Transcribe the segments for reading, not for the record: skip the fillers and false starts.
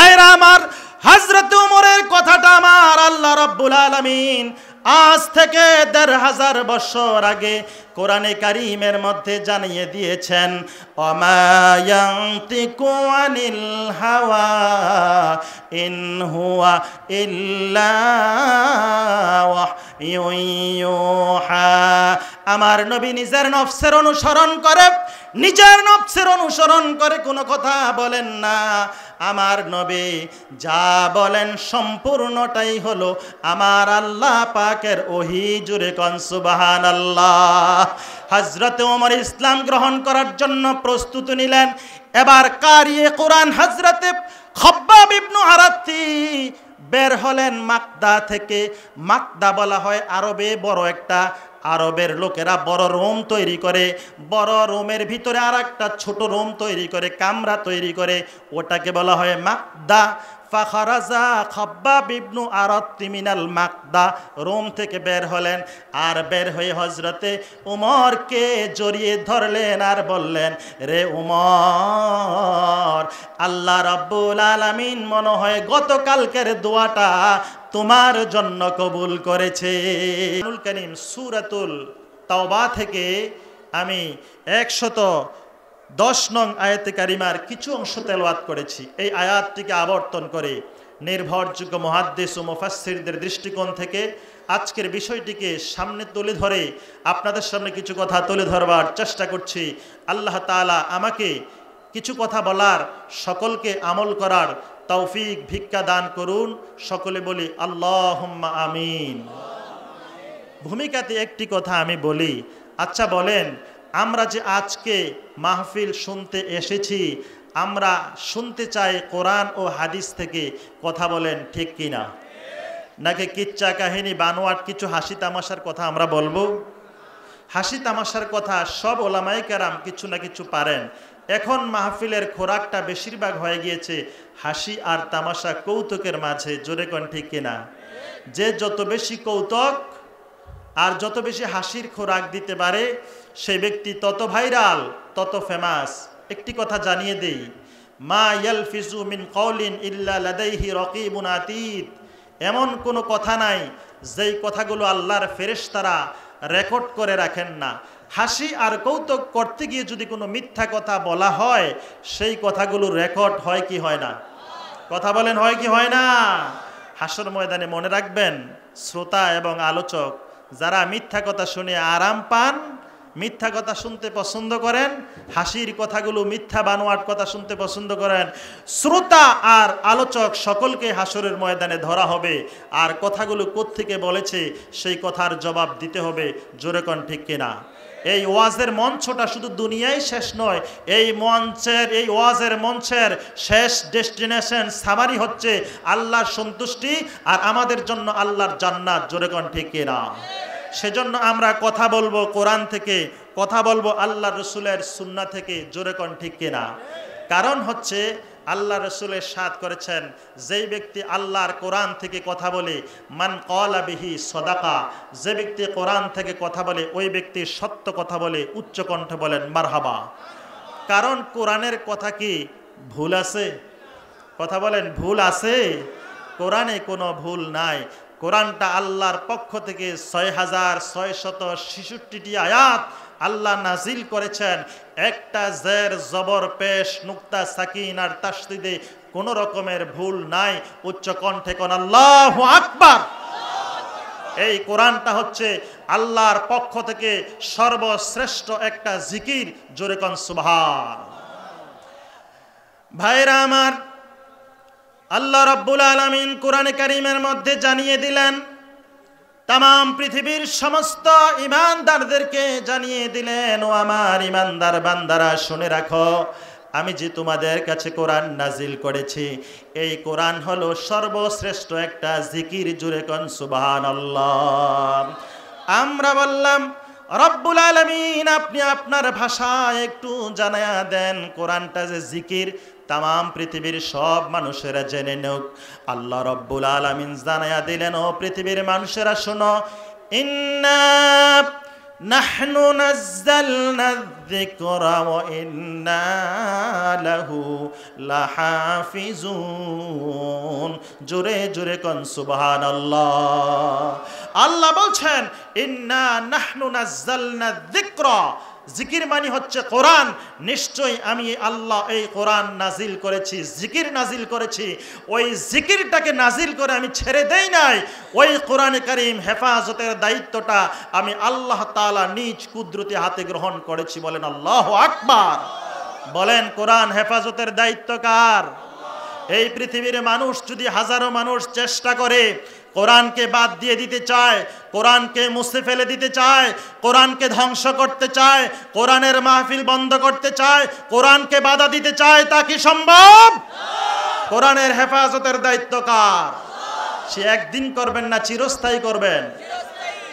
ভাইরা আমার, হযরত ওমরের কথাটা আমার আল্লাহ রাব্বুল আলামিন আজ থেকে ১৫০০ বছর আগে কোরআনে কারীমের মধ্যে জানিয়ে দিয়েছেন, ওমা ইয়ানতিকু আনিল হাওয়া ইন হুয়া ইল্লা ওয়াহয়ুন ইউহা। আমার নবী নিজের নফসের অনুসরণ করে, নিজের নফসের অনুসরণ করে কোনো কথা বলেন না। আমার নবী যা বলেন সম্পূর্ণটাই হলো আমার আল্লাহ পাকের ওহী। জুরে কোন সুবহানাল্লাহ। হযরত ওমর ইসলাম গ্রহণ করার জন্য প্রস্তুতি নিলেন। এবার কারিয়ে কোরআন হযরতে খব্বাব ইবনে আরাত্তি বের হলেন মাকদা থেকে। মাকদা বলা হয় আরবে বড় একটা, আরবের লোকেরা বড় রুম তৈরি করে, বড় রুমের ভিতরে আর একটা ছোট রুম তৈরি করে, কামরা তৈরি করে, ওটাকে বলা হয় মাকদা। ফাখারাজা খব্বাব ইবনে আরাত্তি মিনাল মাকদা, রুম থেকে বের হলেন। আর বের হয়ে হযরতে উমরকে জড়িয়ে ধরলেন আর বললেন, রে উমর, আল্লাহ রাব্বুল আলামিন মনে হয় গতকালকের দোয়াটা তোমার জন্য কবুল করেছে। কোরআনুল কারীম সূরাতুল তাওবা থেকে আমি ১১০ নং আয়াতে কারিমার কিছু অংশ তেলাওয়াত করেছি। এই আয়াতটিকে আবর্তন করে নির্ভরযোগ্য মুহাদ্দিস ও মুফাসসিরদের দৃষ্টিকোণ থেকে আজকের বিষয়টিকে সামনে তুলে ধরে আপনাদের সামনে কিছু কথা তুলে ধরবার চেষ্টা করছি। আল্লাহ তাআলা আমাকে কিছু কথা বলার, সকলকে আমল করার তৌফিক ভিক্ষা দান করুন। সকলে বলি আল্লাহুম্মা আমিন। ভূমিকাতে একটি কথা আমি বলি। আচ্ছা বলেন, আমরা যে আজকে মাহফিল শুনতে এসেছি, আমরা শুনতে চাই কোরআন ও হাদিস থেকে, কথা বলেন ঠিক কিনা? নাকি কিচ্ছা কাহিনী বানোয়াট কিছু হাসি তামাশার কথা আমরা বলবো? হাসি তামাশার কথা সব ওলামায়ে কেরাম কিছু না কিছু পারেন। এখন মাহফিলের খোরাকটা বেশিরভাগ হয়ে গিয়েছে হাসি আর তামাশা, কৌতুকের মাঝে। জোরে কোন ঠিক কিনা? যে যত বেশি কৌতুক আর যত বেশি হাসির খোরাক দিতে পারে সেই ব্যক্তি তত ভাইরাল, তত ফেমাস। একটি কথা জানিয়ে দেই, মা ইয়ালফিজু মিন কওলিন ইল্লা লাদাইহি রাকিবুন আতীদ। এমন কোনো কথা নাই যেই কথাগুলো আল্লাহর ফেরেশতারা রেকর্ড করে রাখেন না। হাসি আর কৌতুক করতে গিয়ে যদি কোনো মিথ্যা কথা বলা হয়, সেই কথাগুলো রেকর্ড হয় কি হয় না? কথা বলেন, হয় কি হয় না? হাসর ময়দানে মনে রাখবেন, শ্রোতা এবং আলোচক যারা মিথ্যা কথা শুনে আরাম পান, মিথ্যা কথা শুনতে পছন্দ করেন, হাসির কথাগুলো মিথ্যা বানোয়াট কথা শুনতে পছন্দ করেন, শ্রোতা আর আলোচক সকলকে হাসরের ময়দানে ধরা হবে। আর কথাগুলো কোত্থেকে বলেছে সেই কথার জবাব দিতে হবে। জোরে কোন ঠিক কিনা? এই ওয়াজের মঞ্চটা শুধু দুনিয়ায় শেষ নয়, এই ওয়াজের মঞ্চের শেষ ডেস্টিনেশন সামারি হচ্ছে আল্লাহর সন্তুষ্টি আর আমাদের জন্য আল্লাহর জান্নাত। জোরে কোন ঠিক কিনা? সেজন্য আমরা কথা বলবো কোরআন থেকে, কথা বলবো আল্লাহ রসুলের সুন্নাহ থেকে। জোরে কোন ঠিক কিনা? কারণ হচ্ছে আল্লাহ রসুল ইরশাদ করেছেন, যেই ব্যক্তি আল্লাহর কোরআন থেকে কথা বলে, মান ক্বালা বিহি সাদাকা, যে ব্যক্তি কোরআন থেকে কথা বলে ওই ব্যক্তি সত্য কথা বলে। উচ্চ কণ্ঠে বলেন মারহাবা। কারণ কোরআনের কথা কি ভুল আছে? কথা বলেন, ভুল আছে? কোরআনে কোনো ভুল নাই। কোরআনটা আল্লাহর পক্ষ থেকে ৬৬৬৬টি আয়াত আল্লাহ নাজিল করেছেন। একটা জের জবর পেশ নুক্তা সাকিন আর তাসদীদে কোনো রকমের ভুল নাই। উচ্চ কণ্ঠে কোন আল্লাহু আকবার। এই কোরআনটা হচ্ছে আল্লাহর পক্ষ থেকে সর্বশ্রেষ্ঠ একটা জিকির। জোরে কোন সুবহান। ভাইরা আমার, আল্লাহ রাব্বুল আলামিন কোরআনে কারীমের মধ্যে জানিয়ে দিলেন, তাম পৃথিবীর সমস্ত ঈমানদারদেরকে জানিয়ে দিলেন, ও আমার ঈমানদার বান্দারা শুনে রাখো, আমি যে তোমাদের কাছে কোরআন নাজিল করেছি, এই কোরআন হলো সর্বশ্রেষ্ঠ একটা জিকির। জোরে কোন সুবহানাল্লাহ। আমরা বললাম, রব্বুল আলামিন আপনি আপনার ভাষায় একটু জানায়া দেন কোরআনটা যে জিকির, তাম পৃথিবীর সব মানুষেরা জেনে নেক। আল্লাহ রব্বুল আলামিন জানায়া দিলেন, ও পৃথিবীর মানুষেরা শোনো, ইন্না নাহনু নাযালনা যিকরা ওয়া ইন্না লাহু লাহাফিজুন। জোরে জোরে কোন সুবহানাল্লাহ। আল্লাহ বলছেন ইন্না নাহনু নাযালনা যিকরা, জিকির মানে হচ্ছে কোরআন। নিশ্চয়ই আমি আল্লাহ এই কোরআন নাজিল করেছি, জিকির নাজিল করেছি। ওই জিকিরটাকে নাজিল করে আমি ছেড়ে দেই নাই। ওই কোরআনে কারীম হেফাজতের দায়িত্বটা আমি আল্লাহ তাআলা নিজ কুদরতি হাতে গ্রহণ করেছি। বলেন আল্লাহু আকবার। বলেন কোরআন হেফাজতের দায়িত্ব কার? এই পৃথিবীর মানুষ যদি হাজারো মানুষ চেষ্টা করে কোরআনকে বাদ দিয়ে দিতে চায়, কোরআনকে মুছে ফেলে দিতে চায়, কোরআনকে ধ্বংস করতে চায়, কোরআনের মাহফিল বন্ধ করতে চায়, কোরআনকে বাধা দিতে চায়, তা কি সম্ভব? কোরআনের হেফাজতের দায়িত্ব কার? সে একদিন করবেন না, চিরস্থায়ী করবেন।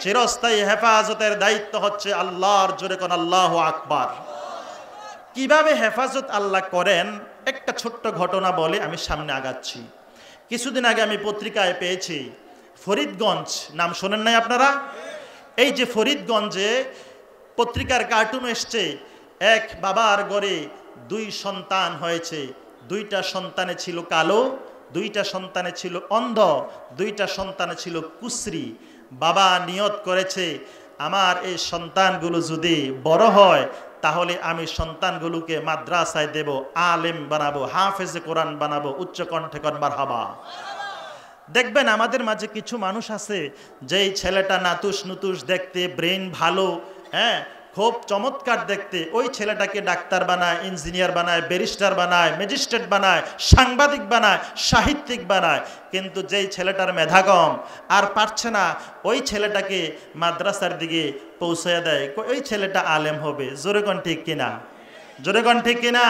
চিরস্থায়ী হেফাজতের দায়িত্ব হচ্ছে আল্লাহর। জোরে কোন আল্লাহু আকবার। কিভাবে হেফাজত আল্লাহ করেন একটা ছোট্ট ঘটনা বলে আমি সামনে আগাচ্ছি। কিছুদিন আগে আমি পত্রিকায় পেয়েছি ফরিদগঞ্জ, নাম শোনেন নাই আপনারা? এই যে ফরিদগঞ্জে পত্রিকার কার্টুন এসছে, এক বাবার ঘরে দুই সন্তান হয়েছে। দুইটা সন্তানে ছিল কালো, দুইটা সন্তানে ছিল অন্ধ, দুইটা সন্তানে ছিল কুশ্রী। বাবা নিয়ত করেছে আমার এই সন্তানগুলো যদি বড় হয় তাহলে আমি সন্তানগুলোকে মাদ্রাসায় দেব, আলেম বানাবো, হাফেজে কোরআন বানাবো। উচ্চ কণ্ঠে কোন মারহাবা। দেখবেন আমাদের মাঝে কিছু মানুষ আছে যেই ছেলেটা নাতুস নুতুস দেখতে, ব্রেন ভালো, হ্যাঁ খুব চমৎকার দেখতে, ওই ছেলেটাকে ডাক্তার বানায়, ইঞ্জিনিয়ার বানায়, ব্যারিস্টার বানায়, ম্যাজিস্ট্রেট বানায়, সাংবাদিক বানায়, সাহিত্যিক বানায়। কিন্তু যেই ছেলেটার মেধা কম আর পারছে না, ওই ছেলেটাকে মাদ্রাসার দিকে পৌঁছে দেয়, ওই ছেলেটা আলেম হবে। জোরে কোন ঠিক কিনা? জোরে কোন ঠিক কিনা?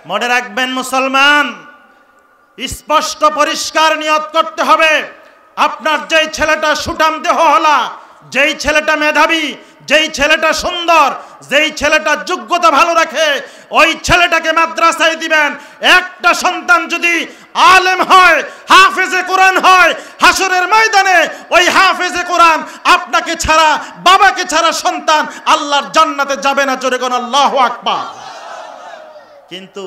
মনে রাখবেন মুসলমান, স্পষ্ট পরিষ্কার নিয়ত করতে হবে। আপনার যেই ছেলেটা সুঠাম দেহওয়ালা, যেই ছেলেটা মেধাবী, যেই ছেলেটা সুন্দর, যেই ছেলেটা যোগ্যতা ভালো রাখে, ওই ছেলেটাকে মাদ্রাসায় দিবেন। একটা সন্তান যদি আলেম হয়, হাফেজে কোরআন হয়, হাসরের ময়দানে ওই হাফেজে কোরআন আপনাকে ছাড়া, বাবাকে ছাড়া সন্তান আল্লাহর জান্নাতে যাবে না। জোরে কোন আল্লাহু আকবার। কিন্তু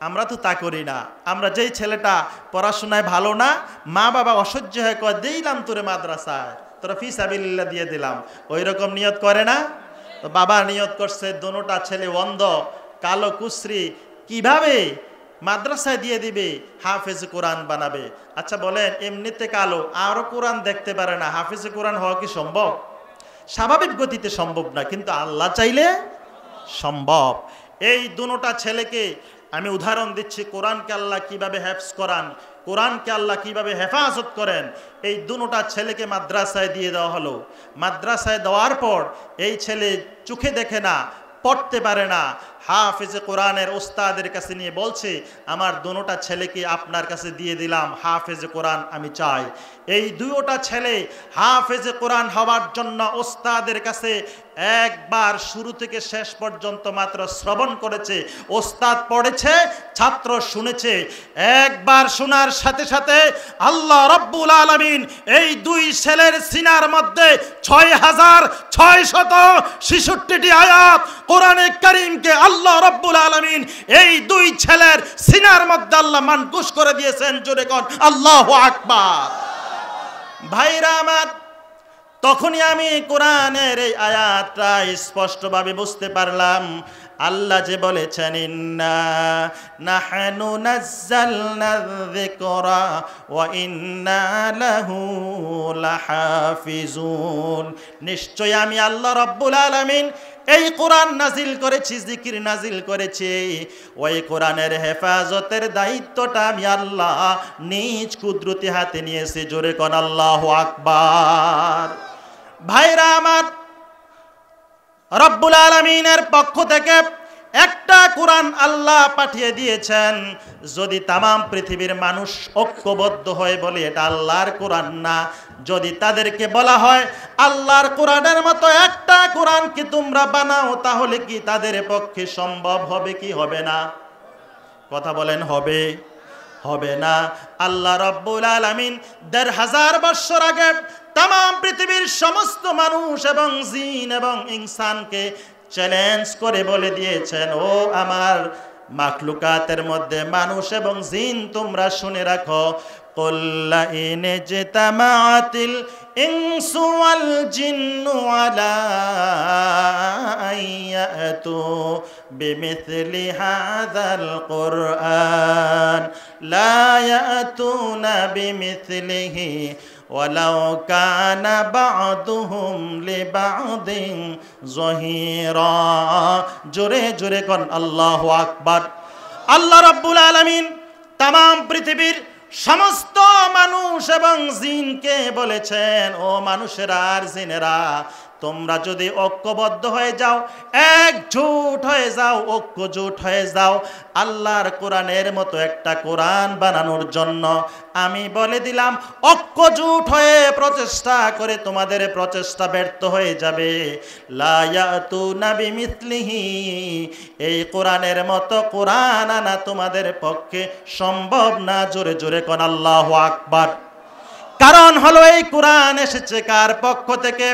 আমরা তো তা করি না। আমরা যেই ছেলেটা পড়াশোনায় ভালো না, মা বাবা অসহ্য হয়ে কয় দিলাম তোরে মাদ্রাসায়, তোরা ফি সাবিলিল্লাহ দিয়ে দিলাম, ওই রকম নিয়ত করে না? তো বাবা নিয়ত করছে দোনোটা ছেলে অন্ধ, কালো কুশ্রী, কিভাবে মাদ্রাসায় দিয়ে দিবে, হাফেজ কোরআন বানাবে। আচ্ছা বলেন, এমনিতে কালো আরো কোরআন দেখতে পারে না, হাফেজ কোরআন হওয়া কি সম্ভব? স্বাভাবিক গতিতে সম্ভব না, কিন্তু আল্লাহ চাইলে সম্ভব। এই দুটোটা ছেলেকে আমি উদাহরণ দিচ্ছি, কোরআনকে আল্লাহ কিভাবে হেফজ করান, কোরআনকে আল্লাহ কিভাবে হেফাজত করেন। এই দুটোটা ছেলেকে মাদ্রাসায় দিয়ে দেওয়া হলো। মাদ্রাসায় দেওয়ার পর এই ছেলে চোখে দেখে না, পড়তে পারে না। হাফেজে কোরআনের ওস্তাদের কাছে নিয়ে বলছে আমার দুটোটা ছেলেকে আপনার কাছে দিয়ে দিলাম, হাফেজে কোরআন আমি চাই। এই দুটোটা ছেলে হাফেজে কোরআন হওয়ার জন্য ওস্তাদের কাছে একবার শুরু থেকে শেষ পর্যন্ত মাত্র শ্রবণ করেছে। ওস্তাদ পড়েছে, ছাত্র শুনেছে। একবার শোনার সাথে সাথে আল্লাহ রব্বুল আলামিন এই দুই ছেলের সিনার মধ্যে ৬৬৬৬টি আয়াত কোরআনে কারীমকে আল্লাহ রব্বুল আলামিন এই দুই ছেলের সিনার মধ্যে আল্লাহ মানকুশ করে দিয়েছেন। জোরে কোন আল্লাহু আকবার। ভাইরা আমার, তখনই আমি কোরআনের এই আয়াতটা স্পষ্টভাবে বুঝতে পারলাম। আল্লাহ যে বলেছেন ইন্না নাহনু নাযালনা যিকরা ওয়া ইন্না লাহু লাহাফিজুন, নিশ্চয় আমি আল্লাহ রাব্বুল আলামিন এই কোরআন নাজিল করেছি, জিকির নাজিল করেছি। ওই কোরআনের হেফাজতের দায়িত্বটা আমি আল্লাহ নিজ কুদরতি হাতে নিয়েছি। জোরে কোন আল্লাহু আকবার। ভাইরা আমার, রব্বুল আলামিনের পক্ষ থেকে একটা কোরআন আল্লাহ পাঠিয়ে দিয়েছেন। যদি তামাম পৃথিবীর মানুষ ঐক্যবদ্ধ হয়ে বলে এটা আল্লাহর কোরআন না, যদি তাদেরকে বলা হয় আল্লাহর কোরআনের মতো একটা কোরআন কি তোমরা বানাও, তাহলে কি তাদের পক্ষে সম্ভব হবে কি হবে না? কথা বলেন হবে? হবে না। আল্লাহ রাব্বুল আলামিন ১৫০০ বছর আগে তাম পৃথিবীর সমস্ত মানুষ এবং জিন এবং ইনসানকে চ্যালেঞ্জ করে বলে দিয়েছেন, ও আমার মাখলুকাতের মধ্যে মানুষ এবং জিন, তোমরা শুনে রাখো, قل لئن اجتمعت الإنس والجن على أن يأتوا بمثل هذا القرآن لا يأتون بمثله ولو كان بعضهم لبعض ظهيرا। জোরে জোরে কোন আল্লাহু আকবার। আল্লাহ রাব্বুল আলামিন তাম পৃথিবীর সমস্ত মানুষ এবং জিনকে বলেছেন, ও মানুষেরা আর জিনেরা, তোমরা যদি ঐক্যবদ্ধ হয়ে যাও, একজোট হয়ে যাও, ঐক্যজোট হয়ে যাও আল্লাহর কোরআনের মতো একটা কোরআন বানানোর জন্য, আমি বলে দিলাম ঐক্যজোট হয়ে প্রচেষ্টা করে তোমাদের প্রচেষ্টা ব্যর্থ হয়ে যাবে। লা ইয়াতুনা বিমিসলিহি, এই কোরআনের মতো কোরআন আনা তোমাদের পক্ষে সম্ভব না। জোরে জোরে কোন আল্লাহু আকবার। কারণ হলো এই কোরআন এসেছে কার পক্ষ থেকে?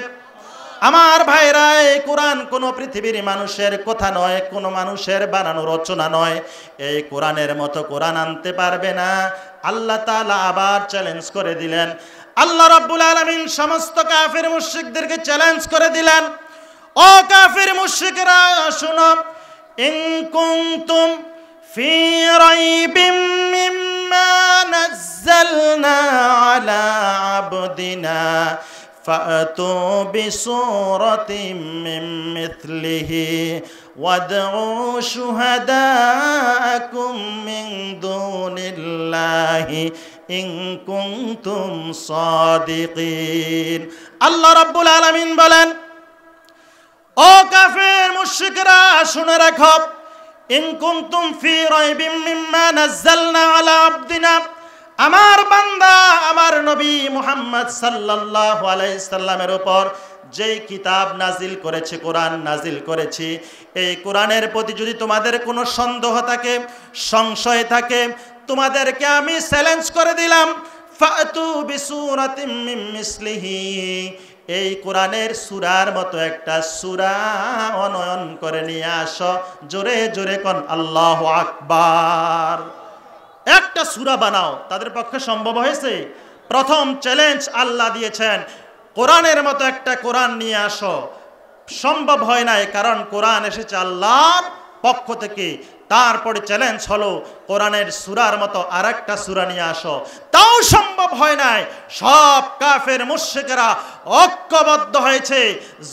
আমার ভাইরা, এই কোরআন কোন পৃথিবীর মানুষের কথা নয়, কোন মানুষের বানানো রচনা নয়। এই কোরআনের মতো কোরআন আনতে পারবে না। আল্লাহ তাআলা আবার চ্যালেঞ্জ করে দিলেন। আল্লাহ রাব্বুল আলামিন সমস্ত কাফির মুশরিকদেরকে চ্যালেঞ্জ করে দিলেন, ও কাফির মুশরিকরা শুনো, ইন কুনতুম ফি রাইবিম মিম্মা নাযালনা আলা আবদিনা فأتوا بسورة من مثله وادعوا شهداءكم من دون الله إن كنتم صادقين। আল্লাহ রাব্বুল আলামিন বলেন, ও কাফির মুশরিকরা শুনে রাখো, ইন কুনতুম ফি রাইবিম মিম্মা নাযালনা আলা আবদিনা, আমার বান্দা আমার নবী মুহাম্মদ সাল্লাল্লাহু আলাইহি সাল্লামের উপর যেই কিতাব নাজিল করেছে, কোরআন নাজিল করেছি, এই কোরআনের প্রতি যদি তোমাদের কোনো সন্দেহ থাকে, সংশয় থাকে, তোমাদেরকে আমি চ্যালেঞ্জ করে দিলাম, ফাতু বিসূরাতিম মিন মিসলিহি, এই কোরআনের সূরার মতো একটা সূরা অনয়ন করে নিয়ে আসো। জোরে জোরে কোন আল্লাহু আকবার। একটা সূরা বানাও, তাদের পক্ষে সম্ভব হয়েছে? প্রথম চ্যালেঞ্জ আল্লাহ দিয়েছেন, কোরআনের মতো একটা কোরআন নিয়ে আসো। সম্ভব হয় নাই, কারণ কোরআন এসেছে আল্লাহর পক্ষ থেকে। তারপরে চ্যালেঞ্জ হলো কোরআনের সূরার মতো আরেকটা সূরা নিয়ে আসো, তাও সম্ভব হয় নাই। সব কাফের মুশরিকরা ঐক্যবদ্ধ হয়েছে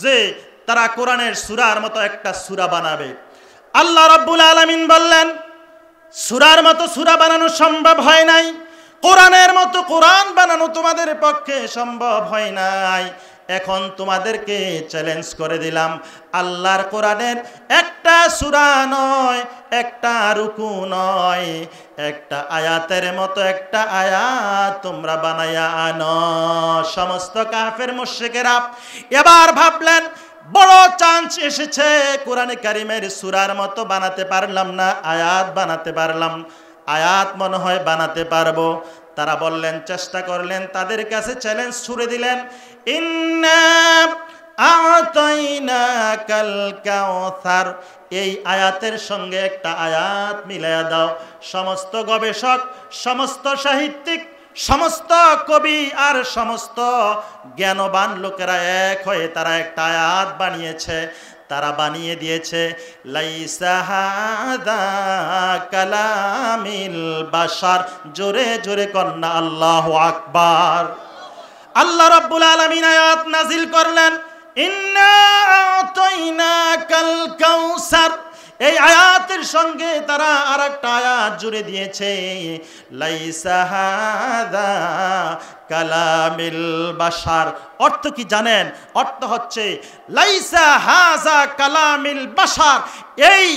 যে তারা কোরআনের সূরার মতো একটা সূরা বানাবে। আল্লাহ রাব্বুল আলামিন বললেন, সূরার মতো সূরা বানানো সম্ভব হয় নাই, কোরআনের মতো কোরআন বানানো তোমাদের পক্ষে সম্ভব হয় নাই। এখন তোমাদেরকে চ্যালেঞ্জ করে দিলাম, আল্লাহর কোরআনের একটা সূরা নয়, একটা রুকু নয়, একটা আয়াতের মতো একটা আয়াত তোমরা বানায়া আনো। সমস্ত কাফের মুশরিকেরা এবার ভাবলেন, বড় চান্স এসেছে, কোরআনে কারিমের সূরার মতো বানাতে পারলাম না, আয়াত বানাতে পারলাম, আয়াত মনে হয় বানাতে পারবো। তারা বললেন, চেষ্টা করলেন, তাদের কাছে চ্যালেঞ্জ ছুড়ে দিলেন, ইন্না আ'তাইনাকাল কাউসার, এই আয়াতের সঙ্গে একটা আয়াত মিলায়া দাও। সমস্ত গবেষক, সমস্ত সাহিত্যিক, সমস্ত কবি আর সমস্ত জ্ঞানবান লোকেরা এক হয়ে তারা একটা আয়াত বানিয়েছে। তারা বানিয়ে দিয়েছে, লাইসা হাদা কালামিল বাশার। জোরে জোরে কন্যা আল্লাহু আকবার। আল্লাহ রাব্বুল আলামিন আয়াত নাজিল করলেন, ইন্না আ'তাইনাকাল কাউসার। এই আয়াতের সঙ্গে তারা আরেকটা আয়াত জুড়ে দিয়েছে, লাইসা হাদা কালামিল বাশার। অর্থ কি জানেন? অর্থ হচ্ছে লাইসা হাযা কালামিল বাশার। এই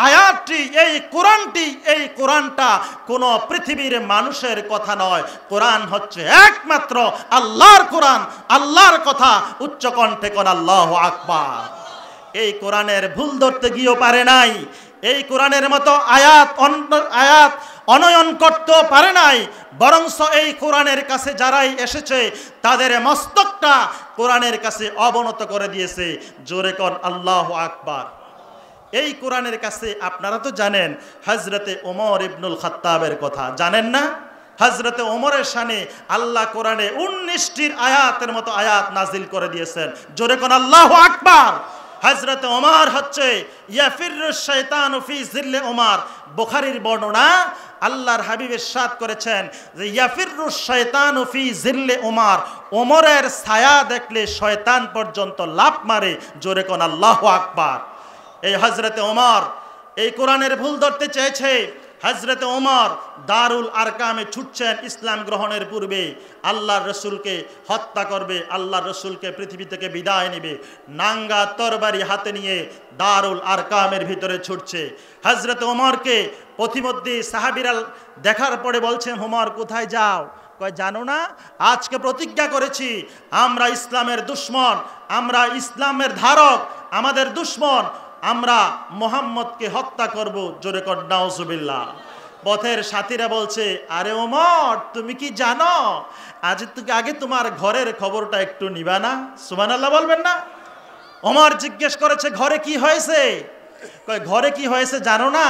আয়াতটি, এই কোরআনটি, এই কোরআনটা কোনো পৃথিবীর মানুষের কথা নয়। কোরআন হচ্ছে একমাত্র আল্লাহর কোরআন, আল্লাহর কথা। উচ্চ কণ্ঠে কোন আল্লাহু আকবার। এই কোরআনের ভুল ধরতে গিয়েও পারে নাই। এই কোরআনের মতো আয়াত অনয়ন করতেও পারে নাই, বরঞ্চ এই কোরআনের কাছে যারাই এসেছে তাদের মস্তকটা কোরআনের কাছে অবনত করে দিয়েছে। জোরে কোন আল্লাহু আকবার। এই কোরআনের কাছে আপনারা তো জানেন হযরতে ওমর ইবনুল খাত্তাবের কথা, জানেন না? হযরতে ওমরের শানে আল্লাহ কোরআনে 19টির আয়াতের মতো আয়াত নাজিল করে দিয়েছেন। জোরে কোন আল্লাহু আকবার। হযরতে ওমর হচ্ছে ইয়াফিরুশ শাইতানু ফি জিল্লি ওমর। বুখারীর বর্ণনা, আল্লাহর হাবিব ইরশাদ করেছেন যে ইয়াফিরুশ শাইতানু ফি জিল্লি ওমর, ওমরের ছায়া দেখলে শয়তান পর্যন্ত লাফ মারে। জোরে কোন আল্লাহু আকবার। এই হযরতে ওমর এই কোরআনের ভুল ধরতে চেয়েছে। হযরতে ওমর দারুল আরকামে ছুটছেন ইসলাম গ্রহণের পূর্বে, আল্লাহর রসুলকে হত্যা করবে, আল্লাহর রসুলকে পৃথিবী থেকে বিদায় নেবে। নাঙ্গা তরবারি হাতে নিয়ে দারুল আরকামের ভিতরে ছুটছে। হযরতে ওমরকে পথিমধ্যে সাহাবীরা দেখার পরে বলছেন, ওমর কোথায় যাও? কয়, জানো না আজকে প্রতিজ্ঞা করেছি আমরা ইসলামের দুশমন, আমরা ইসলামের ধারক, আমাদের দুশমন, আমরা মুহাম্মদকে হত্যা করব। জোরে কর নাউজুবিল্লাহ। পথের সাথীরা বলছে, আরে ওমর তুমি কি জানো আগে তোমার ঘরের খবরটা একটু নিবা না? সুবহানাল্লাহ বলবেন না? ওমর জিজ্ঞেস করেছে, ঘরে কি হয়েছে? কয়, ঘরে কি হয়েছে জানো না?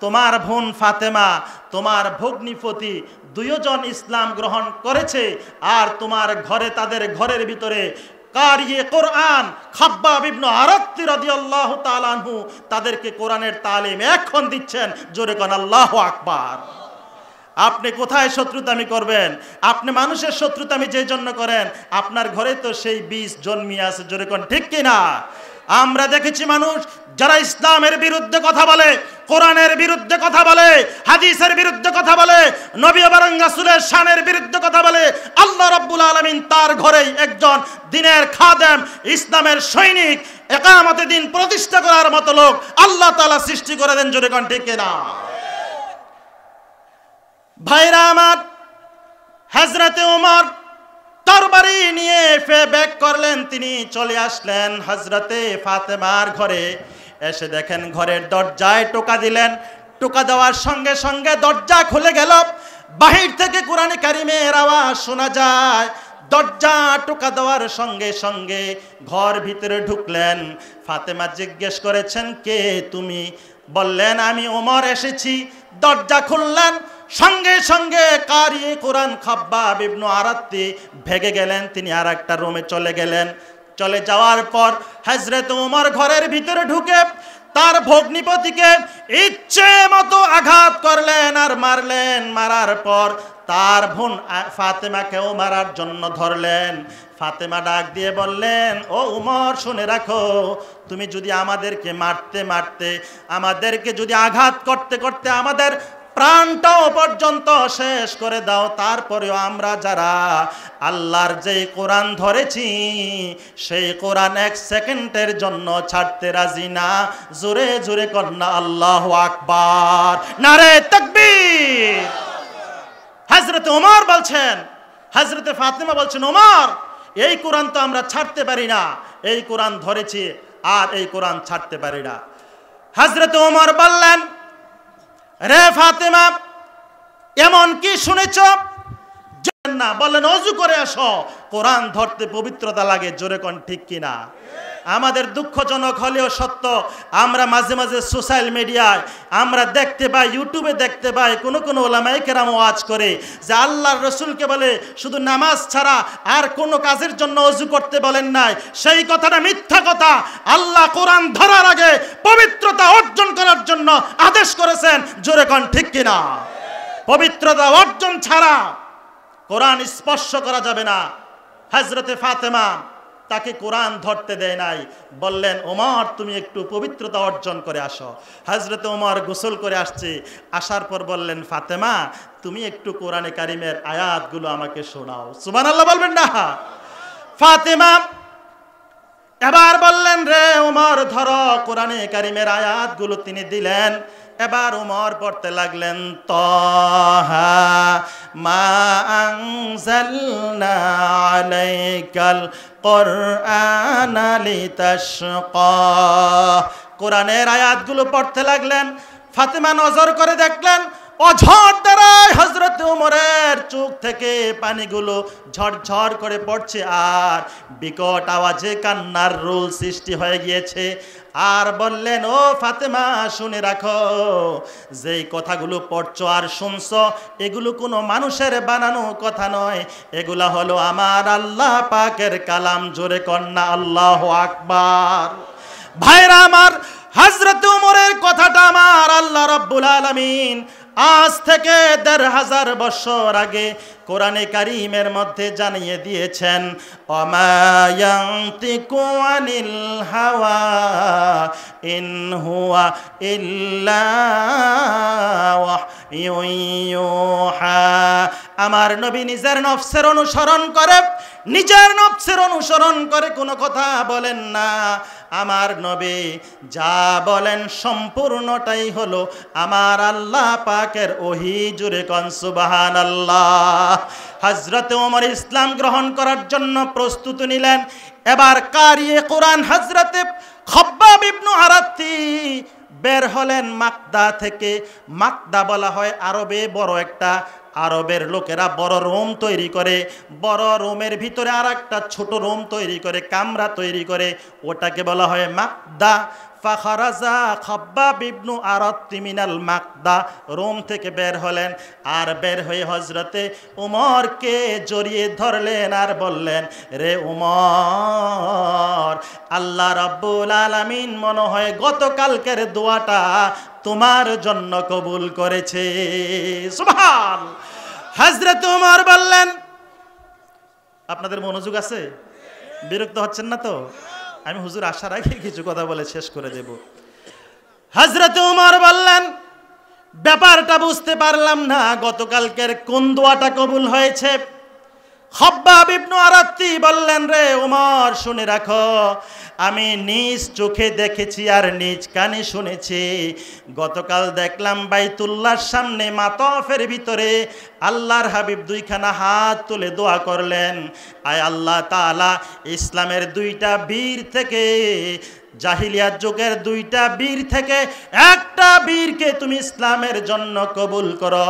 তোমার বোন ফাতেমা, তোমার ভগ্নিপতি দুইজন ইসলাম গ্রহণ করেছে, আর তোমার ঘরে, তাদের ঘরের ভিতরে কারিয়ে কোরআন খাব্বাব ইবনে আরাত্তি রাদিয়াল্লাহু তাআলা আনহু তাদেরকে কোরআনের তালিম এখন দিচ্ছেন। জোরে কোন আল্লাহু আকবার। আপনি কোথায় শত্রুতামি করবেন? আপনি মানুষের শত্রুতামি যে জন্য করেন, আপনার ঘরে তো সেই বীজ জন্মিয়ে আছে। জোরে কোন ঠিক কিনা? আমরা দেখেছি মানুষ যারা ইসলামের বিরুদ্ধে কথা বলে, কোরআনের বিরুদ্ধে কথা বলে, হাদিসের বিরুদ্ধে কথা বলে, নবী এবং রাসূলের শানের বিরুদ্ধে কথা বলে, আল্লাহ রাব্বুল আলামিন তার ঘরেই একজন দ্বীনের খাদেম, ইসলামের সৈনিক, ইকামতে দ্বীন প্রতিষ্ঠা করার মতো লোক আল্লাহ তাআলা সৃষ্টি করে দেন। জোরে কোন ঠিক কিনা? ভাইরা আমার, হযরতে ওমর তরবারি নিয়ে ব্যাক করলেন, তিনি চলে আসলেন হযরতে ফাতেমার ঘরে। এসে দেখেন ঘরের দরজায় টোকা দিলেন। টোকা দেওয়ার সঙ্গে সঙ্গে দরজা খুলে গেল। বাহির থেকে কোরআনে কারিমের আওয়াজ শোনা যায়। দরজা টোকা দেওয়ার সঙ্গে সঙ্গে ঘর ভিতরে ঢুকলেন। ফাতেমা জিজ্ঞেস করেছেন, কে তুমি? বললেন, আমি ওমর এসেছি। দরজা খুললেন, সঙ্গে সঙ্গে কারি কোরআন খাব্বাব ইবনে আরাত্তি ভেগে গেলেন। তিনি আর একটা রুমে চলে গেলেন। চলে যাওয়ার পর হযরত ওমর ঘরের ভিতরে ঢুকে তার ভগ্নিপতিকে ইচ্ছে মতো আঘাত করলেন আর মারলেন। মারার পর তার বোন ফাতেমাকেও মারার জন্য ধরলেন। ফাতেমা ডাক দিয়ে বললেন, ও উমর শুনে রাখো, তুমি যদি আমাদেরকে মারতে মারতে, আমাদেরকে যদি আঘাত করতে করতে আমাদের প্রাণটাও পর্যন্ত শেষ করে দাও, তারপরেও আমরা যারা আল্লাহর যে কোরআন ধরেছি সেই কোরআন এক সেকেন্ডের জন্য ছাড়তে রাজি না। জোরে জোরে কন্যা আল্লাহু আকবার, নারে তাকবীর। হযরত ওমর বলছেন, হযরতে ফাতেমা বলছেন, ওমর এই কোরআন তো আমরা ছাড়তে পারি না, এই কোরআন ধরেছি আর এই কোরআন ছাড়তে পারি না। হযরত ওমর বললেন, রে ফাতেমা এমন কি শুনেছ? না। বললেন, ওযু করে আসো, কোরআন ধরতে পবিত্রতা লাগে। জোরে কোন ঠিক কিনা? আমাদের দুঃখজনক হলেও সত্য, আমরা মাঝে মাঝে সোশ্যাল মিডিয়ায় আমরা দেখতে পাই, ইউটিউবে দেখতে পাই, কোনো ওলামায়ে কেরাম ওয়াজ করে যে আল্লাহর রসুলকে বলে শুধু নামাজ ছাড়া আর কোনো কাজের জন্য ওযু করতে বলেন নাই। সেই কথাটা মিথ্যা কথা। আল্লাহ কোরআন ধরার আগে পবিত্রতা অর্জন করার জন্য আদেশ করেছেন। জোরে কোন ঠিক কিনা? পবিত্রতা অর্জন ছাড়া কোরআন স্পর্শ করা যাবে না। হযরতে ফাতেমা তাকে কোরআন ধরতে দেয় নাই। বললেন, ওমর তুমি একটু পবিত্রতা অর্জন করে আসো। হযরতে ওমর গোসল করে আসছে। আসার পর বললেন, ফাতেমা তুমি একটু কোরআনে কারিমের আয়াতগুলো আমাকে শোনাও। সুবহানাল্লাহ বলবেন না? ফাতেমা এবার বললেন, রে ওমর ধরো কোরআনে কারিমের আয়াতগুলো। তিনি দিলেন। এবার ওমর পড়তে লাগলেন, তাহা মা আনজালনা আলাইকাল কুরআনা লিতাশকা। কোরআনের আয়াতগুলো পড়তে লাগলেন। ফাতেমা নজর করে দেখলেন অঝড় দ্বারায় হযরত ওমরের চোখ থেকে পানিগুলো ঝরঝর করে পড়ছে আর বিকট আওয়াজে কান্নার রোল সৃষ্টি হয়ে গিয়েছে। আর বললেন, ও ফাতেমা শুনে রাখো, যেই কথাগুলো পড়ছো আর শুনছো এগুলো কোনো মানুষের বানানো কথা নয়, এগুলা হলো আমার আল্লাহ পাকের কালাম। জোরে কন্যা আল্লাহু আকবার। ভাইরা আমার, হযরত ওমরের কথাটা আমার আল্লাহ রাব্বুল আলামিন আজ থেকে ১৫০০ বছর আগে কোরআনে কারীমের মধ্যে জানিয়ে দিয়েছেন, ওমা ইয়ানতিকু আনিল হাওয়া ইন হুয়া ইল্লা ওয়াহয়ুন ইউহা। আমার নবী নিজের নফসের অনুসরণ করে, নিজের নফসের অনুসরণ করে কোনো কথা বলেন না। আমার নবী যা বলেন সম্পূর্ণটাই হলো আমার আল্লাহ পাকের ওহী। জুরে কোন সুবহানাল্লাহ। হযরত ওমর ইসলাম গ্রহণ করার জন্য প্রস্তুতি নিলেন। এবার কারিয়ে কোরআন হযরত খব্বাব ইবনে আরাত্তি বের হলেন মাকদা থেকে। মাকদা বলা হয় আরবে বড় একটা, আরবের লোকেরা বড় রোম তৈরি করে, বড় রোমের ভিতরে আর একটা ছোট রোম তৈরি করে, কামরা তৈরি করে, ওটাকে বলা হয় মাকদা। ফাখারাজা খব্বাব ইবনে আরাত্তি মিনাল মাকদা, রোম থেকে বের হলেন। আর বের হয়ে হযরতে উমরকে জড়িয়ে ধরলেন আর বললেন, রে উমর, আল্লাহ রাব্বুল আলামিন মনে হয় গতকালকের দোয়াটা তোমার জন্য কবুল করেছে। সুবহান। হযরত উমর বললেন, আপনাদের মনোযোগ আছে? বিরক্ত হচ্ছেন না তো? আমি হুজুর আসার আগে কিছু কথা বলে শেষ করে দেব। হযরত উমর বললেন, ব্যাপারটা বুঝতে পারলাম না, গতকালকের কোন দোয়াটা কবুল হয়েছে? খব্বাব ইবনে আরাত্তি বললেন, রে উমর শুনে রাখো, আমি নিজ চোখে দেখেছি আর নিজ কানে শুনেছি। গতকাল দেখলাম বাইতুল্লাহর সামনে মাতফের ভিতরে আল্লাহর হাবিব দুইখানা হাত তুলে দোয়া করলেন, আয় আল্লাহ তাআলা, ইসলামের দুইটা বীর থেকে, জাহিলিয়াত যুগের দুইটা বীর থেকে একটা বীরকে তুমি ইসলামের জন্য কবুল করো।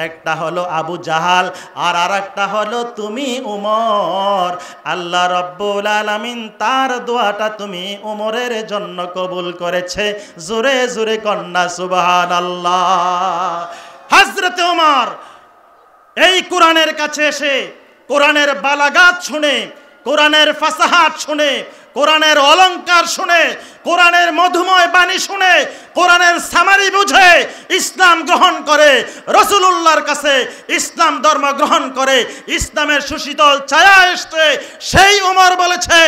একটা হলো আবু জাহাল আর আরেকটা হলো তুমি উমর। আল্লাহ রাব্বুল আলামিন তার দোয়াটা তুমি উমরের জন্য কবুল করেছে। জোরে জোরে কন্যা সুবহানাল্লাহ। হযরত উমর এই কোরআনের কাছে এসে কোরআনের বালাগাত শুনে, কোরআনের ফাসাহাত শুনে, কোরআনের অলংকার শুনে, কোরআনের মধুময় বাণী শুনে, কোরআনের সামারি বুঝে ইসলাম গ্রহণ করে, রাসূলুল্লাহর কাছে ইসলাম ধর্ম গ্রহণ করে, ইসলামের সুশীতল ছায়া এসে সেই ওমর বলেছে,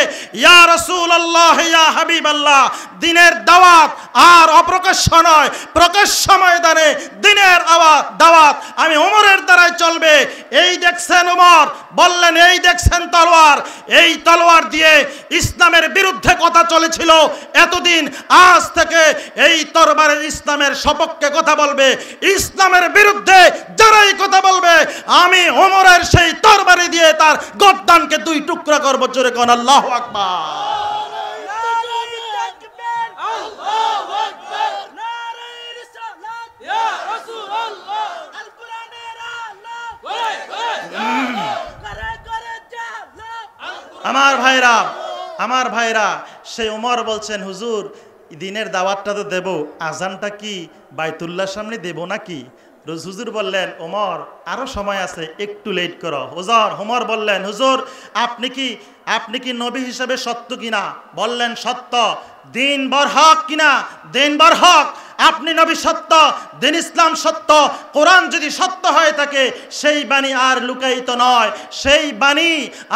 ইয়া রাসূলুল্লাহ, ইয়া হাবিবাল্লাহ, দিনের দাওয়াত আর অপ্রকাশ্য নয়, প্রকাশ্য ময়দানে দিনের দাওয়াত আমি ওমরের দ্বারাই চলবে। এই দেখছেন ওমর, বললেন এই দেখছেন তলোয়ার, এই তলোয়ার দিয়ে ইসলামের বিরুদ্ধে কথা চলেছিল এতদিন, আজ থেকে এই তরবারে ইসলামের সপক্ষে কথা বলবে, ইসলামের বিরুদ্ধে যারাই কথা বলবে আমি ওমরের সেই তরবারি দিয়ে তার গর্দানকে দুই টুকরা করব। জোরে কোন আল্লাহু আকবার। আমার ভাইরা, সেই ওমর বলছেন, হুজুর দিনের দাওয়াতটা তো দেব, আজানটা কি বাইতুল্লাহর সামনে দেব নাকি? হুজুর বললেন, ওমর আরো সময় আছে, একটু লেট করো। ওমর বললেন, হুজুর আপনি কি নবী হিসেবে সত্য কিনা? বললেন সত্য। দিন বরহক কিনা? দিন বরহক। আপনি নবী সত্য, দিন ইসলাম সত্য, কোরআন যদি সত্য হয়ে থাকে সেই বাণী আর লুকায়িত নয়, সেই বাণী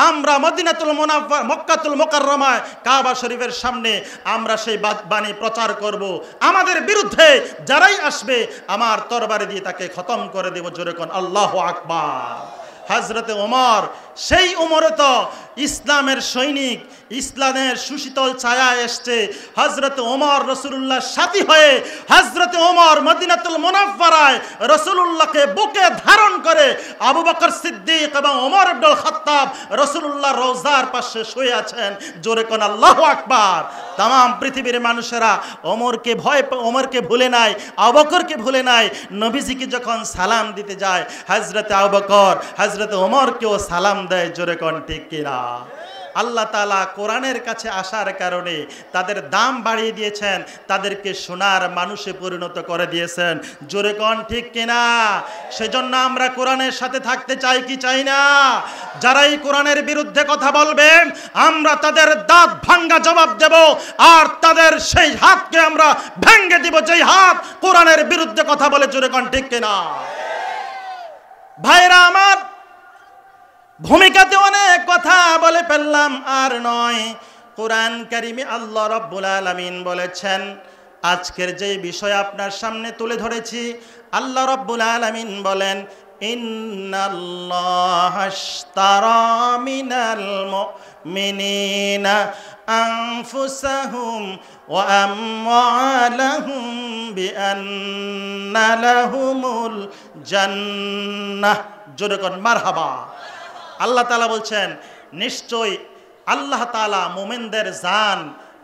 আমরা মদিনাতুল মুনাওয়ারা, মক্কাতুল মুকাররমায় কাবা শরীফের সামনে আমরা সেই বাণী প্রচার করব। আমাদের বিরুদ্ধে যারাই আসবে আমার তরবারি দিয়ে তাকে খতম করে দেব। জোরে কোন আল্লাহু আকবার। হযরতে ওমর সেই উমরে তো ইসলামের সৈনিক, ইসলামের সুশীতল ছায়া এসছে। হযরত ওমর রাসূলুল্লাহর সাথী হয়ে হযরত ওমর মদিনাতুল মুনাফফারায় রাসূলুল্লাহকে বুকে ধারণ করে আবু বকর সিদ্দিক এবং ওমর ইবনুল খাত্তাব রাসূলুল্লাহর রওজার পাশে শুয়ে আছেন। জোরে কোন আল্লাহু আকবার। তাম পৃথিবীর মানুষেরা ওমরকে ভুলে নাই, আবু বকরকে ভুলে নাই। নবীজিকে যখন সালাম দিতে যায় হযরত আবু বকর হযরত ওমরকেও সালাম দেয়। জোরে কোন ঠিক কিনা? আল্লাহ তাআলা কোরআনের কাছে আসার কারণে তাদের দাম বাড়িয়ে দিয়েছেন, তাদেরকে সোনার মানুষে পরিণত করে দিয়েছেন। জোরে কোন ঠিক কিনা? সেজন্য আমরা কোরআনের সাথে থাকতে চাই কি চাই না? যারা এই কোরআনের বিরুদ্ধে কথা বলবেন আমরা তাদের দাঁত ভাঙ্গা জবাব দেব, আর তাদের সেই হাতকে আমরা ভেঙে দিব যেই হাত কোরআনের বিরুদ্ধে কথা বলে। জোরে কোন ঠিক কিনা? ভাইরা আমার, ভূমিকাতে অনেক কথা বলে ফেললাম, আর নয়। কোরআন কারিমে আল্লাহ রাব্বুল আলামিন বলেছেন, আজকের যে বিষয় আপনার সামনে তুলে ধরেছি, আল্লাহ রাব্বুল আলামিন বলেন, ইন্নাল্লাহা আশতারা মিনাল মুমিনিনা আনফুসাহুম ওয়া আমওয়ালাহুম বিআন্না লাহুমুল জান্নাহ। জোরে কোন মারহাবা। আল্লাহ তাআলা বলছেন, নিশ্চয়ই আল্লাহ তাআলা মুমিনদের জান,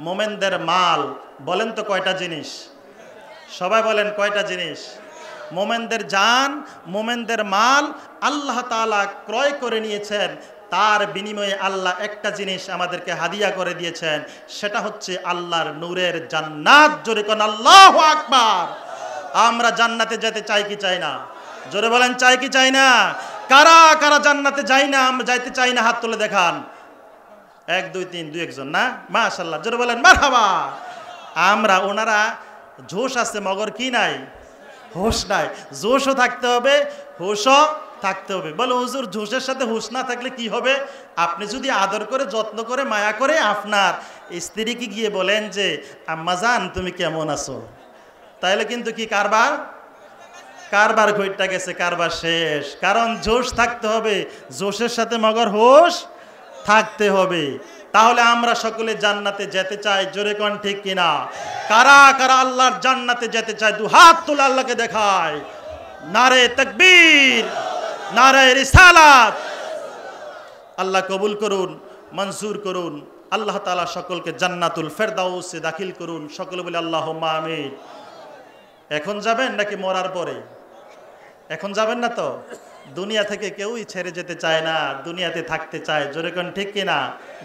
মুমিনদের মাল, বলেন তো কয়টা জিনিস? সবাই বলেন কয়টা জিনিস? মুমিনদের জান, মুমিনদের মাল আল্লাহ তাআলা ক্রয় করে নিয়েছেন। তার বিনিময়ে আল্লাহ একটা জিনিস আমাদেরকে হাদিয়া করে দিয়েছেন, সেটা হচ্ছে আল্লাহর নূরের জান্নাত। জোরে কোন আল্লাহু আকবার। আমরা জান্নাতে যেতে চাই কি চাই না? জোরে বলেন, চাই কি চাই না? কারা কারা জান্নাতে যাই না, আমরা যাইতে চাই না? হাত তুলে দেখান। 1 2 3, 2 একজন না? মাশাআল্লাহ, জোরে বলেন মারহাবা। আমরা ওনারা জোশ আছে মগর কি নাই? হুঁশ নাই। জোশও থাকতে হবে, হুঁশও থাকতে হবে। বলে হুজুর জোশের সাথে হুঁশ না থাকলে কি হবে? আপনি যদি আদর করে, যত্ন করে, মায়া করে আপনার স্ত্রীকে গিয়ে বলেন যে আম্মাজান তুমি কেমন আছো, তাইলে কিন্তু কি কারবার ঘইটা গেছে, কারবার শেষ। কারণ জোশ থাকতে হবে, জোশের সাথে মগর হুঁশ থাকতে হবে। তাহলে আমরা সকলে জান্নাতে যেতে চাই। জোরে কোন ঠিক কিনা? কারা কারা আল্লাহর জান্নাতে যেতে চায়? দু হাত তুলে আল্লাহকে দেখায়। নারে তাকবীর, নারে রিসালাত। আল্লাহ কবুল করুন, মঞ্জুর করুন। আল্লাহ তাআলা সকলকে জান্নাতুল ফেরদাউসে দাখিল করুন। সকলে বলে আল্লাহুম্মা আমিন। এখন যাবেন নাকি মরার পরে? এখন যাবেন না তো? দুনিয়া থেকে কেউই ছেড়ে যেতে চায় না, দুনিয়াতে থাকতে চায়। জোরে কোন ঠিক কিনা?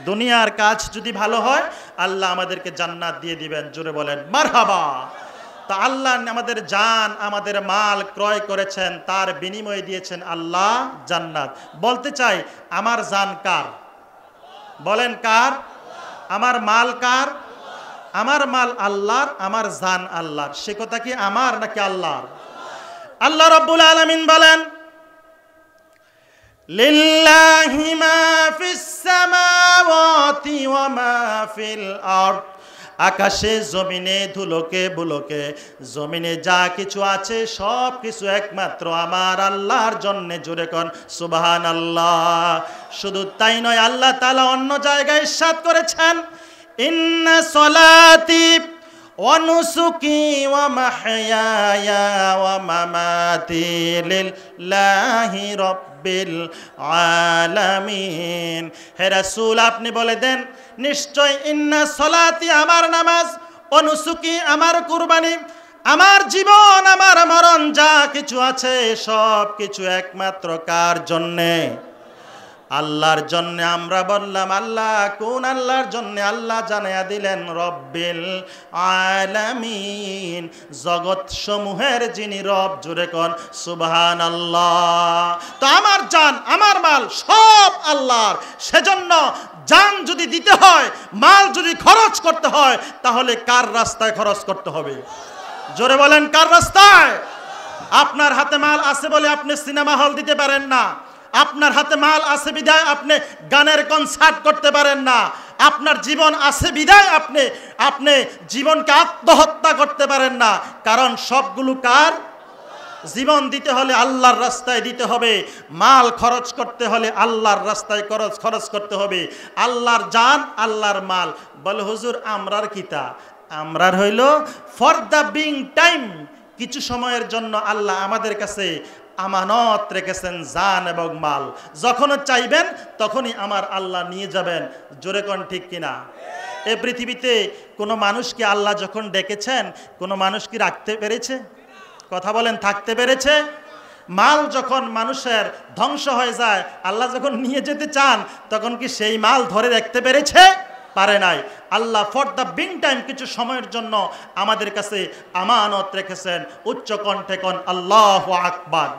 দুনিয়ার কাজ যদি ভালো হয় আল্লাহ আমাদেরকে জান্নাত দিয়ে দিবেন। জোরে বলেন মারহাবা। তা আল্লাহ আমাদের জান, আমাদের মাল ক্রয় করেছেন, তার বিনিময়ে দিয়েছেন আল্লাহ জান্নাত। বলতে চাই, আমার জান কার? বলেন কার? আমার মাল কার? আমার মাল আল্লাহর, আমার জান আল্লাহর। সে কথা কি আমার নাকি আল্লাহর? আল্লাহ রাব্বুল আলামিন বলেন, লিল্লাহি মা ফিস সামাওয়াতি ওয়া মা ফিল আরদ। আকাশে জমিনে, ধুলোকে বুলোকে, জমিনে যা কিছু আছে সব কিছু একমাত্র আমার আল্লাহর জন্য। জোরে কোন সুবহানাল্লাহ। শুধু তাই নয়, আল্লাহ তাআলা অন্য জায়গায় ইরশাদ করেছেন, ইন্না সলাতি ওয়া নুসুকি ওয়া মাহইয়ায়া ওয়া মামাতি লিল্লাহি রাব্বিল আলামিন। হে রাসূল, আপনি বলে দেন, নিশ্চয় ইন্না সলাতি আমার নামাজ, ওয়া নুসুকি আমার কুরবানি, আমার জীবন, আমার মরণ, যা কিছু আছে সব কিছু একমাত্র কার জন্যে? আল্লাহর জন্য। আমরা বললাম আল্লাহ, কোন আল্লাহর জন্য? আল্লাহ জানায়া দিলেন রব্বিল আলামিন, জগৎ সমূহের যিনি রব। জোরে কোন সুবহানাল্লাহ। তো আমার জান, আমার মাল সব আল্লাহর। সেজন্য জান যদি দিতে হয়, মাল যদি খরচ করতে হয়, তাহলে কার রাস্তায় খরচ করতে হবে? জোরে বলেন কার রাস্তায়? আপনার হাতে মাল আছে বলে আপনি সিনেমা হল দিতে পারেন না। আপনার হাতে মাল আছে বিধায় আপনি গানের কনসার্ট করতে পারেন না। আপনার জীবন আছে বিধায় আপনি জীবনকে আত্মহত্যা করতে পারেন না। কারণ সবগুলো কার? জীবন দিতে হলে আল্লাহর রাস্তায় দিতে হবে, মাল খরচ করতে হলে আল্লাহর রাস্তায় খরচ করতে হবে, আল্লাহর জান আল্লাহর মাল। বলে হুজুর আমরার কিতা? আমরার হইল ফর দ্য বিং টাইম, কিছু সময়ের জন্য আল্লাহ আমাদের কাছে আমানত রেখেছেন জান এবং মাল, যখন চাইবেন তখনই আমার আল্লাহ নিয়ে যাবেন। জোরে কোন ঠিক কিনা? এই পৃথিবীতে কোনো মানুষকে আল্লাহ যখন ডেকেছেন, কোনো মানুষ কি রাখতে পেরেছে? কথা বলেন, থাকতে পেরেছে? মাল যখন মানুষের ধ্বংস হয়ে যায়, আল্লাহ যখন নিয়ে যেতে চান, তখন কি সেই মাল ধরে রাখতে পেরেছে? পারে নাই। আল্লাহ ফর দ্য বিং টাইম, কিছু সময়ের জন্য আমাদের কাছে আমানত রেখেছেন। উচ্চ কণ্ঠে কোন আল্লাহু আকবার।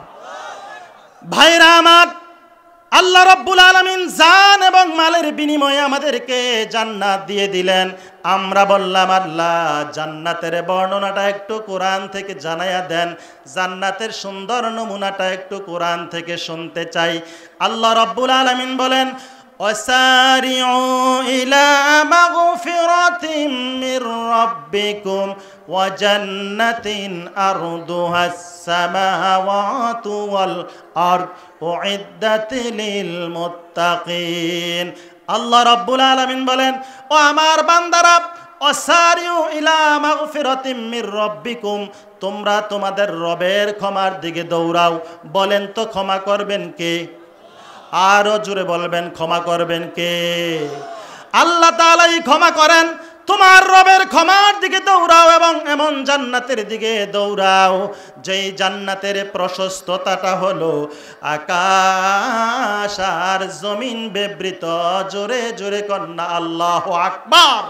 ভাইরা আমার, আল্লাহ রাব্বুল আলামিন জান এবং মালের বিনিময়ে আমাদেরকে জান্নাত দিয়ে দিলেন। আমরা বললাম আল্লাহ জান্নাতের বর্ণনাটা একটু কোরআন থেকে জানাইয়া দেন, জান্নাতের সুন্দর নমুনাটা একটু কোরআন থেকে শুনতে চাই। আল্লাহ রাব্বুল আলামিন বলেন, ওয়াসারিউ ইলা মাগফিরাতিম মির রাব্বিকুম ওয়া জান্নাতিন আরদুহাস সামাওয়াতু ওয়াল আরদ উইদ্দাত লিল মুত্তাকিন। আল্লাহ রাব্বুল আলামিন বলেন, ও আমার বান্দারা, ওয়াসারিউ ইলা মাগফিরাতিম মির রাব্বিকুম, তোমরা তোমাদের রবের ক্ষমার দিকে দৌড়াও। বলেন তো ক্ষমা করবেন কে? আরো জোরে বলবেন, ক্ষমা করবেন কে? আল্লাহ তাআলাই ক্ষমা করেন। তোমার রবের ক্ষমার দিকে দৌড়াও এবং এমন জান্নাতের দিকে দৌড়াও যেই জান্নাতের প্রশস্ততাটা হলো আকাশ আর জমিন বিবৃত। জোরে জোরে কন্যা আল্লাহু আকবার।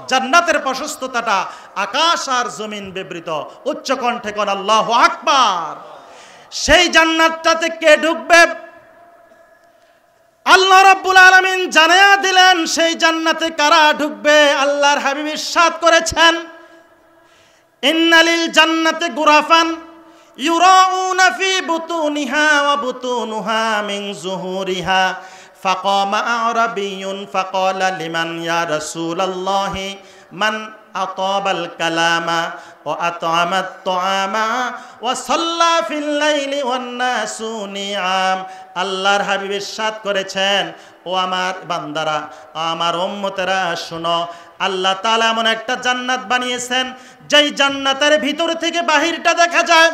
জান্নাতের প্রশস্ততাটা আকাশ আর জমিন বিবৃত। উচ্চ কণ্ঠে কোন আল্লাহু আকবার। সেই জান্নাতটাতে কে ঢুকবে? আল্লাহ রাব্বুল আলামিন জানায়া দিলেন সেই জান্নাতে কারা ঢুকবে। আল্লাহর হাবিব ইরশাদ করেছেন, ইন্নালিল জান্নাতি গুরাফান ইউরাউনা ফি বুতুনিহা ওয়া বুতুনুহা মিন যুহুরিহা ফাকামা আরাবিয়্যুন ফাকালা লিমান ইয়া রাসূলুল্লাহি মান আতাবাল কালামা ওয়া আত'আমাত তুআমা ওয়া সাল্লা ফিল লাইলি ওয়ান নাসু নিয়াম। আল্লাহর হাবিব ইরশাদ করেছেন, ও আমার বান্দারা, আমার উম্মতেরা শোনো, আল্লাহ তাআলা এমন একটা জান্নাত বানিয়েছেন যেই জান্নাতের ভিতর থেকে বাহিরটা দেখা যায়,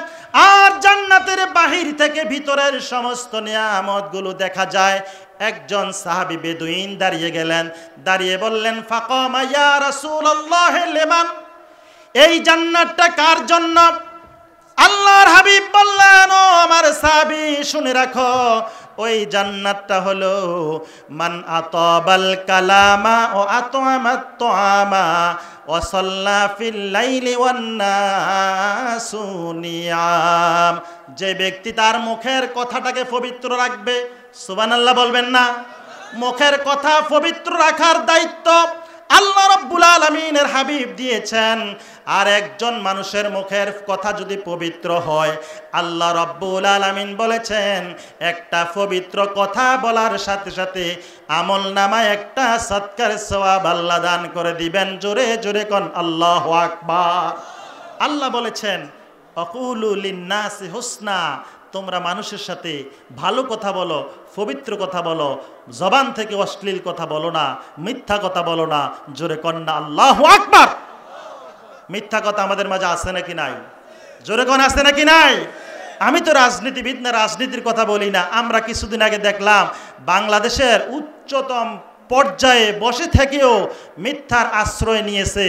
আর জান্নাতের বাহির থেকে ভিতরের সমস্ত নিয়ামতগুলো দেখা যায়। একজন সাহাবী বেদুইন দাঁড়িয়ে গেলেন, দাঁড়িয়ে বললেন, ফাকামা ইয়া রাসূলুল্লাহ লিমান, এই জান্নাতটা কার জন্য? আল্লাহর হাবিব বললেন, ও আমার সাহাবী শুনে রাখো, ওই জান্নাতটা হলো মান আতাবাল কালামা ও আত'আমাত তুআমা ওয়া সাল্লা ফিল লাইলি ওয়ান নাসু নিয়াম। যে ব্যক্তি তার মুখের কথাটাকে পবিত্র রাখবে, সুবহানাল্লাহ বলবেন না? মুখের কথা পবিত্র রাখার দায়িত্ব আল্লাহ রাব্বুল আলামিনের হাবিব দিয়েছেন। আর একজন মানুষের মুখের কথা যদি পবিত্র হয়, আল্লাহ রাব্বুল আলামিন বলেছেন একটা পবিত্র কথা বলার সাথে সাথে আমলনামায় একটা সদকার সওয়াব আল্লাহ দান করে দিবেন। জোরে জোরে কোন আল্লাহু আকবার। আল্লাহ বলেছেন, আকুলু লিন্নাসি হুসনা, তোমরা মানুষের সাথে ভালো কথা বলো, পবিত্র কথা বলো, জবান থেকে অশ্লীল কথা বলো না, মিথ্যা কথা বলো না। জোরে কন্যা আল্লাহু আকবার। মিথ্যা কথা আমাদের মাঝে আছে নাকি নাই? জোরে কোন আছে নাকি নাই? আমি তো রাজনীতিবিদ না, রাজনীতির কথা বলি না। আমরা কিছুদিন আগে দেখলাম বাংলাদেশের উচ্চতম পর্যায়ে বসে থেকেও মিথ্যার আশ্রয় নিয়েছে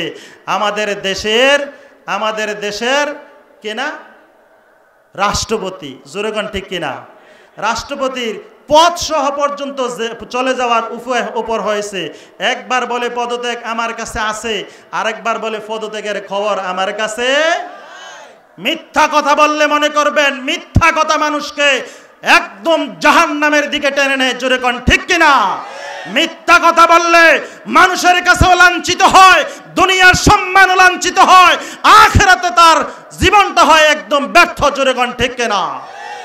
আমাদের দেশের কেনা রাষ্ট্রপতি। জোরে কোন ঠিক কিনা? রাষ্ট্রপতির পদ সহ পর্যন্ত চলে যাওয়ার উপর হয়েছে। একবার বলে পদত্যাগ আমার কাছে আছে, আরেকবার বলে পদত্যাগের খবর আমার কাছে। মিথ্যা কথা বললে মনে করবেন মিথ্যা কথা মানুষকে একদম জাহান্নামের দিকে টেনে নেয়। জোরে কোন ঠিক কিনা? মিথ্যা কথা বললে মানুষের কাছেও লাঞ্ছিত হয়, দুনিয়ার সম্মানও লাঞ্ছিত হয়, আখিরাতে তার জীবনটা হয় একদম ব্যর্থ। জোরে কোন ঠিক কিনা?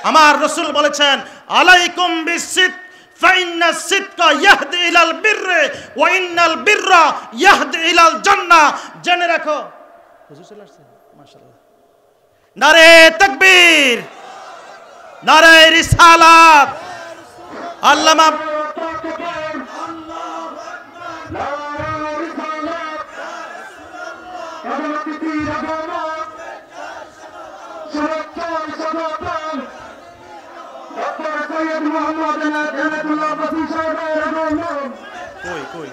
আমার রাসূল বলেছেন, আলাইকুম বিসিদ ফাইন্নাস সিদকা ইয়াহদি ইলাল বিররি ওয়া ইন্নাল বিররা ইয়াহদি ইলাল জান্নাহ। জেনে রাখো, হুজুর চলে আসছে, মাশাআল্লাহ। নারে তাকবীর, নারে রিসালাত। আল্লামা কই কই